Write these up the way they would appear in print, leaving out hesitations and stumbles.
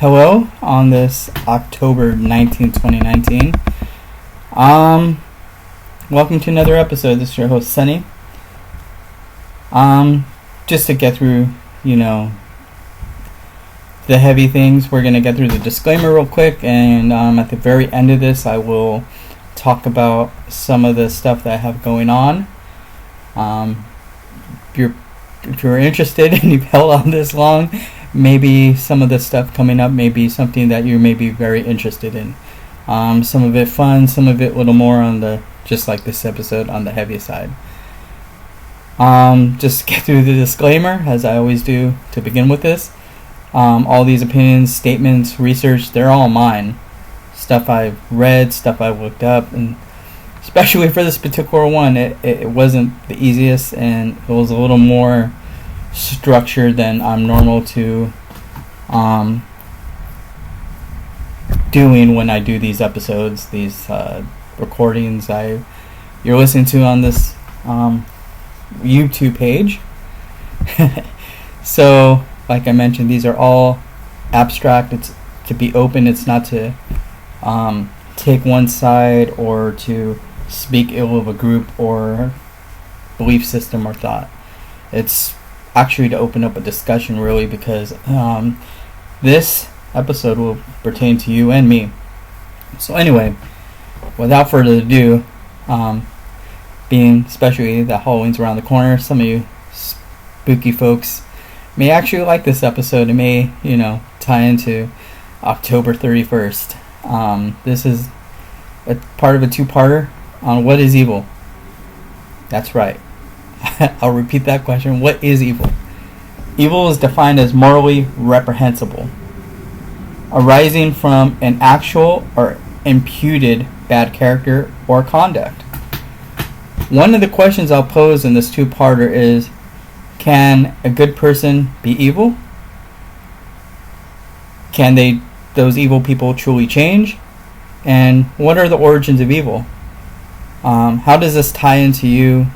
Hello on this October 19th, 2019. Welcome to another episode. This is your host, Sunny. Just to get through, the heavy things, we're going to get through the disclaimer real quick, and at the very end of this, I will talk about some of the stuff that I have going on. If you're interested and you've held on this long, maybe some of the stuff coming up may be something that you may be very interested in. Some of it fun, some of it a little more on the, just like this episode, on the heavy side. Just get through the disclaimer, as I always do to begin with this. All these opinions, statements, research, they're all mine. Stuff I've read, stuff I've looked up, and especially for this particular one, it wasn't the easiest, and it was a little more structured than I'm normal to doing when I do these episodes, these recordings you're listening to on this YouTube page. So, like I mentioned, these are all abstract. It's to be open. It's not to take one side or to speak ill of a group or belief system or thought. It's actually to open up a discussion, really, because this episode will pertain to you and me. So anyway, without further ado, being especially that Halloween's around the corner, some of you spooky folks may actually like this episode. It may, tie into October 31st. This is a part of a two-parter on what is evil. That's right. I'll repeat that question. What is evil? Evil is defined as morally reprehensible, arising from an actual or imputed bad character or conduct. One of the questions I'll pose in this two-parter is, can a good person be evil? Can those evil people truly change? And what are the origins of evil? How does this tie into you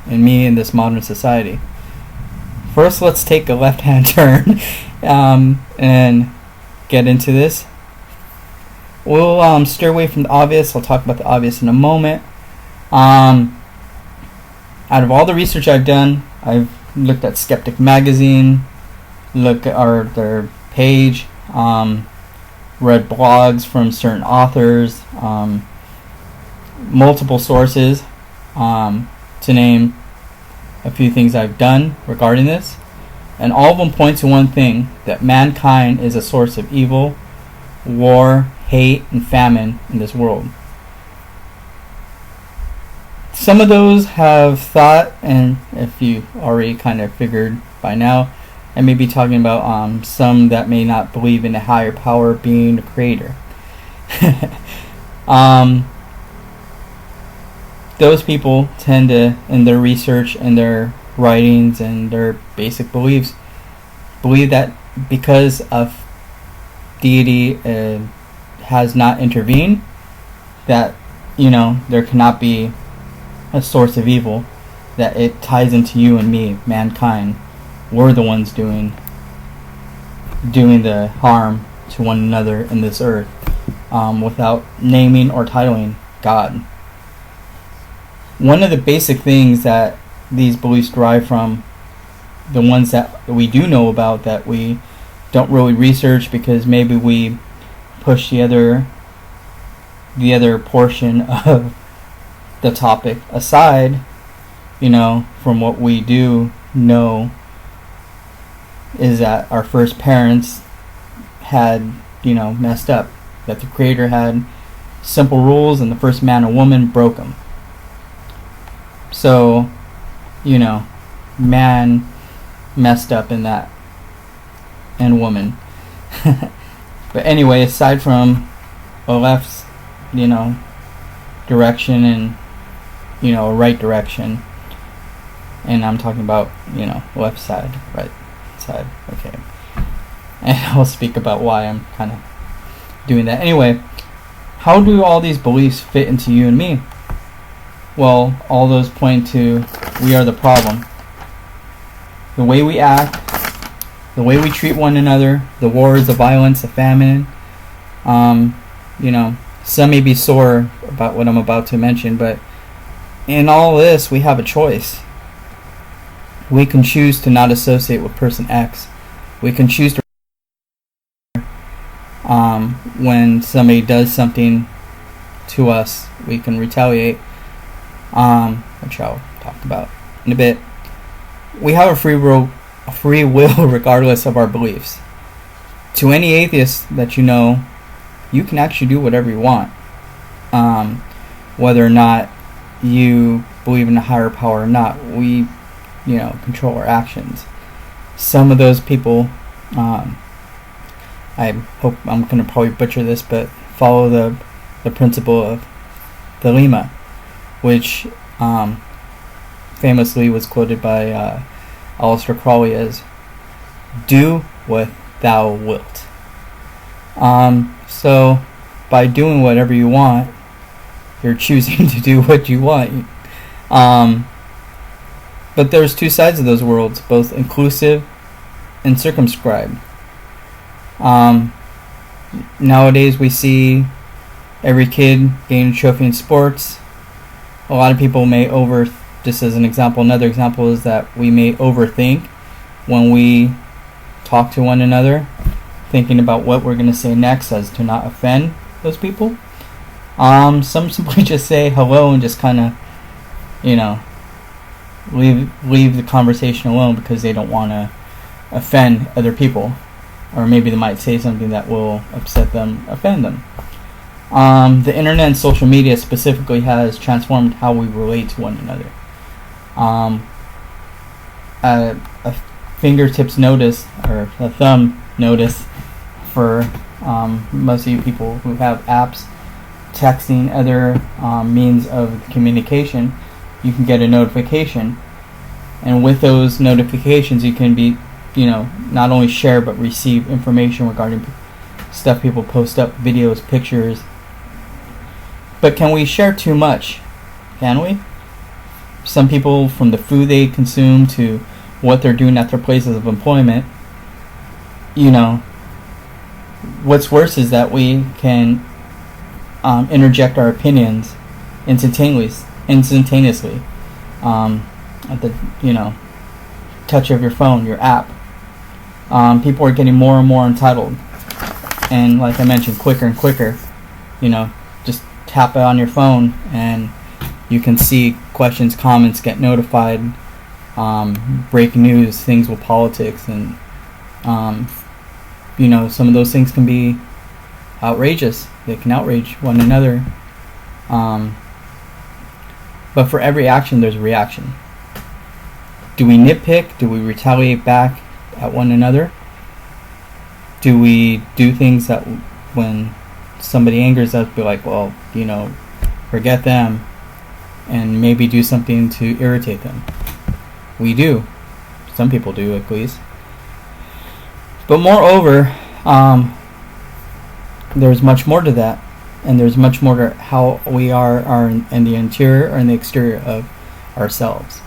and me in this modern society? First, let's take a left-hand turn and get into this. We'll steer away from the obvious. I'll talk about the obvious in a moment. Out of all the research I've done, I've looked at Skeptic Magazine, looked at their page, read blogs from certain authors, multiple sources, to name a few things I've done regarding this, and all of them point to one thing: that mankind is a source of evil, war, hate, and famine in this world. Some of those have thought, and if you already kind of figured by now, I may be talking about some that may not believe in a higher power being the creator. Those people tend to, in their research and their writings and their basic beliefs, believe that because of deity has not intervened, that there cannot be a source of evil, that it ties into you and me, mankind. We're the ones doing the harm to one another in this earth, without naming or titling God. One of the basic things that these beliefs derive from, the ones that we do know about that we don't really research because maybe we push the other portion of the topic aside, from what we do know, is that our first parents had, messed up. That the Creator had simple rules and the first man and woman broke them. So, man messed up in that, and woman. But anyway, aside from a left, direction and, a right direction, and I'm talking about, left side, right side, okay. And I'll speak about why I'm kind of doing that. Anyway, how do all these beliefs fit into you and me? Well, all those point to we are the problem. The way we act, the way we treat one another, the wars, the violence, the famine. Some may be sore about what I'm about to mention, but in all this, we have a choice. We can choose to not associate with person X. We can choose to when somebody does something to us, we can retaliate, which I'll talk about in a bit. We have a free will regardless of our beliefs. To any atheist that you know, you can actually do whatever you want, whether or not you believe in a higher power or not. We, control our actions. Some of those people, I hope I'm going to probably butcher this, but follow the principle of Thelema, which famously was quoted by Aleister Crowley as, "Do what thou wilt." So by doing whatever you want, you're choosing to do what you want. But there's two sides of those worlds, both inclusive and circumscribed. Nowadays we see every kid getting a trophy in sports. A lot of people may just as an example, another example is that we may overthink when we talk to one another, thinking about what we're going to say next as to not offend those people. Some simply just say hello and just kind of, leave the conversation alone because they don't want to offend other people, or maybe they might say something that will offend them. The internet and social media specifically has transformed how we relate to one another. A fingertips notice, or a thumb notice for most of you people who have apps, texting, other means of communication, you can get a notification, and with those notifications you can be, not only share but receive information regarding stuff people post up, videos, pictures. But can we share too much? Can we? Some people, from the food they consume to what they're doing at their places of employment, what's worse is that we can interject our opinions instantaneously at the touch of your phone, your app. People are getting more and more entitled, and like I mentioned, quicker and quicker. Just tap it on your phone and you can see questions, comments, get notified, breaking news, things with politics, and some of those things can be outrageous. They can outrage one another. But for every action, there's a reaction. Do we nitpick? Do we retaliate back at one another? Do we do things that when somebody angers us, be like, well, forget them, and maybe do something to irritate them? We do. Some people do, at least. But moreover, there's much more to that, and there's much more to how we are in the interior or in the exterior of ourselves.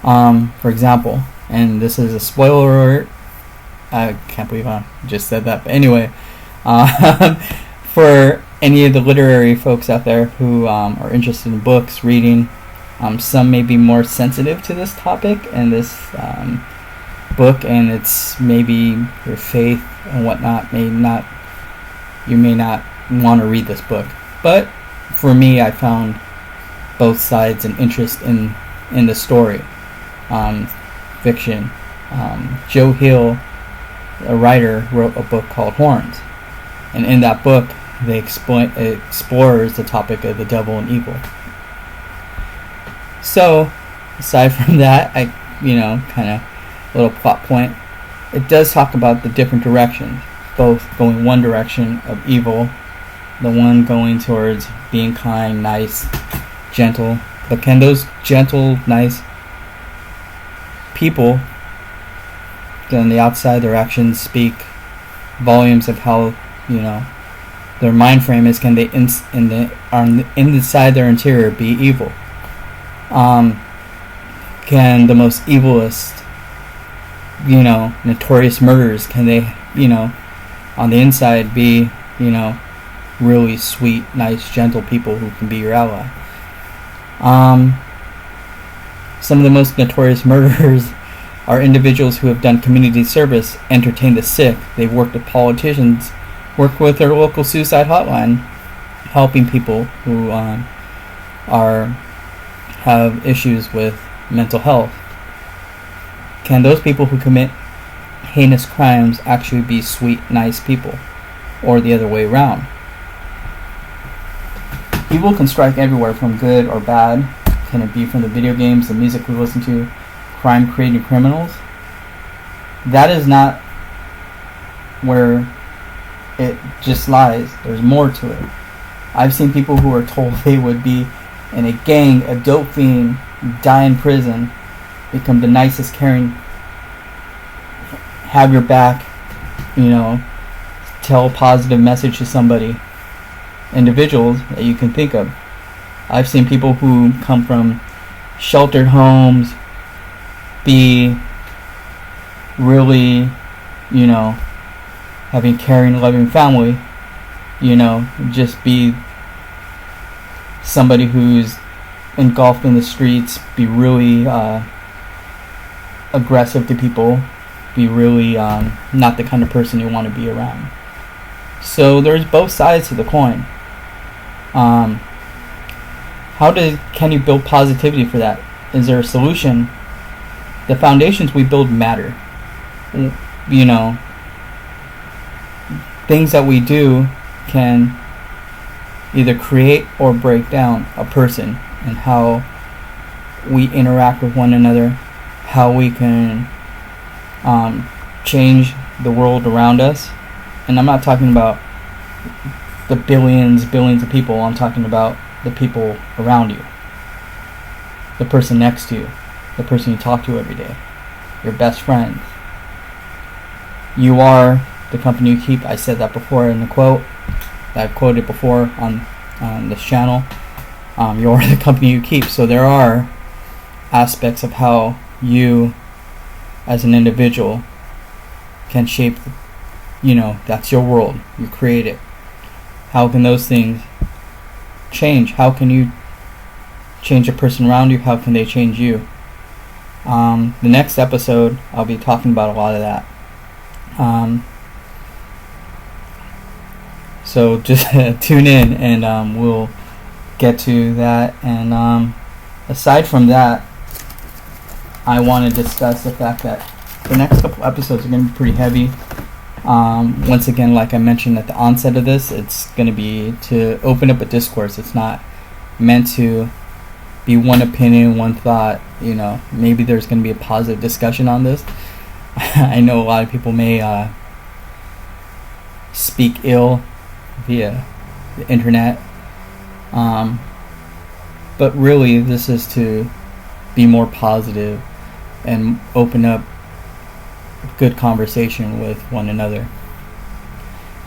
For example, and this is a spoiler alert, I can't believe I just said that, but anyway, for any of the literary folks out there who are interested in books, reading, some may be more sensitive to this topic and this book, and it's maybe your faith and whatnot you may not want to read this book. But for me, I found both sides and interest in the story. Fiction. Joe Hill, a writer, wrote a book called Horns, and in that book they explores the topic of the devil and evil. So aside from that, I kind of little plot point, it does talk about the different directions, both going one direction of evil, the one going towards being kind, nice, gentle. But can those gentle, nice people, on the outside, their actions speak volumes of how their mind frame is? Can they inside their interior be evil? Can the most evilest notorious murderers? Can they, on the inside be, really sweet, nice, gentle people who can be your ally? Some of the most notorious murderers are individuals who have done community service, entertained the sick. They've worked with politicians, worked with their local suicide hotline, helping people who have issues with mental health. Can those people who commit heinous crimes actually be sweet, nice people, or the other way around? Evil can strike everywhere, from good or bad. Can it be from the video games, the music we listen to, crime-creating criminals? That is not where it just lies. There's more to it. I've seen people who are told they would be in a gang, a dope fiend, die in prison, become the nicest, caring, have your back, tell a positive message to somebody, individuals that you can think of. I've seen people who come from sheltered homes be really, having caring, loving family, just be somebody who's engulfed in the streets, be really aggressive to people, be really not the kind of person you want to be around. So there's both sides to the coin. Can you build positivity for that? Is there a solution? The foundations we build matter. Things that we do can either create or break down a person, and how we interact with one another, how we can change the world around us. And I'm not talking about the billions of people. I'm talking about the people around you, the person next to you, the person you talk to every day, your best friends. You are the company you keep. I said that before in the quote that I've quoted before on this channel. You are the company you keep. So there are aspects of how you as an individual can shape, that's your world. You create it. How can those things change? How can you change a person around you? How can they change you? The next episode, I'll be talking about a lot of that. So just tune in, and we'll get to that. And aside from that, I want to discuss the fact that the next couple episodes are going to be pretty heavy. Once again, like I mentioned at the onset of this, it's going to be to open up a discourse. It's not meant to be one opinion, one thought. Maybe there's going to be a positive discussion on this. I know a lot of people may speak ill via the internet, but really this is to be more positive and open up good conversation with one another.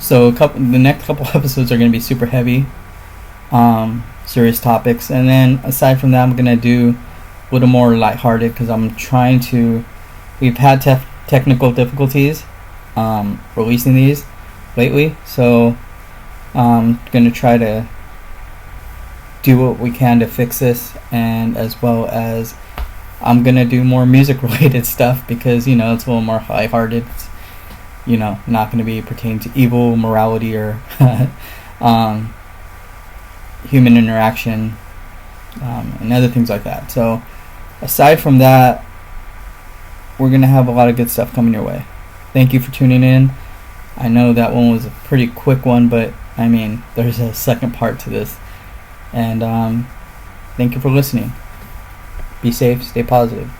So the next couple episodes are going to be super heavy, serious topics, and then aside from that, I'm going to do a little more lighthearted, because I'm trying to. We've had technical difficulties releasing these lately, so I'm going to try to do what we can to fix this, and as well as I'm going to do more music related stuff, because it's a little more lighthearted. It's, not going to be pertaining to evil, morality, or human interaction, and other things like that. So aside from that, we're going to have a lot of good stuff coming your way. Thank you for tuning in. I know that one was a pretty quick one, but there's a second part to this. And thank you for listening. Be safe, stay positive.